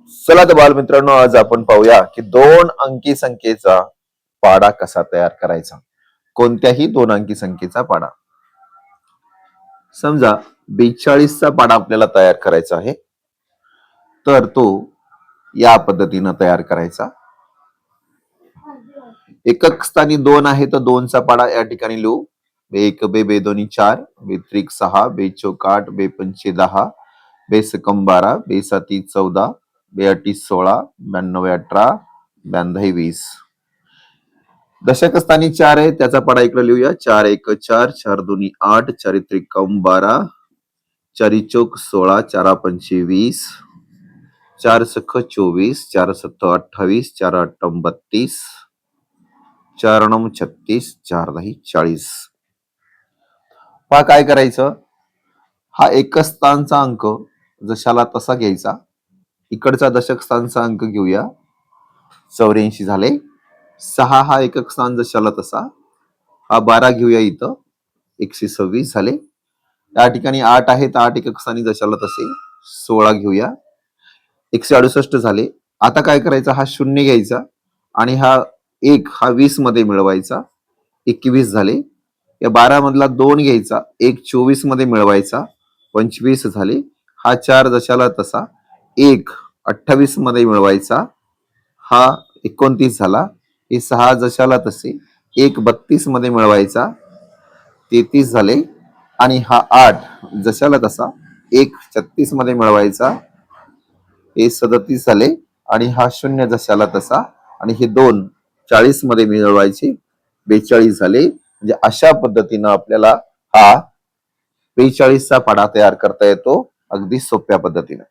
चला तर बालमित्रांनो, आज आपण पाहूया की दोन अंकी संख्येचा पाडा कसा तयार करायचा. कोणत्याही दोन अंकी संख्येचा पाडा. समजा 42 चा पाडा आपल्याला तयार करायचा आहे, तर तो या पद्धतीनं तयार करायचा. एकक स्थानी 2 आहे तर 2 चा पाडा या ठिकाणी लिहू. बे एक बे बे दोन्ही 4, बे त्रिक 6, बे चौक 8, बे पंचे 10, बे सकम 12, बे साती 14, बे अटी 16, 92 18, 92 20. दशक स्थानी 4 आहे, त्याचा पाडा इकडे लिहूया. 4 एक 4, 4 दोन्ही 8, 4 त्रिकम 12, 4 चौक 16, 4 पंचे 20, 4 सख 24, 4 सत्त 28, 4 अट्ट 32, 4 नऊ 36, 4 दही 40. पहा काय करायचं. हा एकच स्थानचा अंक जशाला तसा घ्यायचा. इकडचा दशक स्थानचा अंक घेऊया. 84 झाले. 6 हा एकक स्थान जशाला तसा. हा 12 घेऊया इथं. 126 झाले. या ठिकाणी 8 आहे तर 8 एकक स्थानी जशाला तसे. 16 घेऊया. 168 झाले. आता काय करायचं, हा 0 घ्यायचा आणि हा 1 हा 20 मध्ये मिळवायचा. 21 झाले. या 12 मधला 2 घ्यायचा, 1 24 मध्ये मिळवायचा. 25 झाले. हा 4 जशाला तसा. 1 28 मध्ये मिळवायचा. हा 29 झाला. हे 6 जशाला तसे. 1 32 मध्ये मिळवायचा. 33 झाले. आणि हा 8 जशाला तसा. 1 36 मध्ये मिळवायचा. हे 37 झाले. आणि हा 0 जशाला तसा. आणि हे 2 40 मध्ये मिळवायचे. 42 झाले. म्हणजे अशा पद्धतीनं आपल्याला हा 42 चा पाढा तयार करता येतो, अगदी सोप्या पद्धतीने.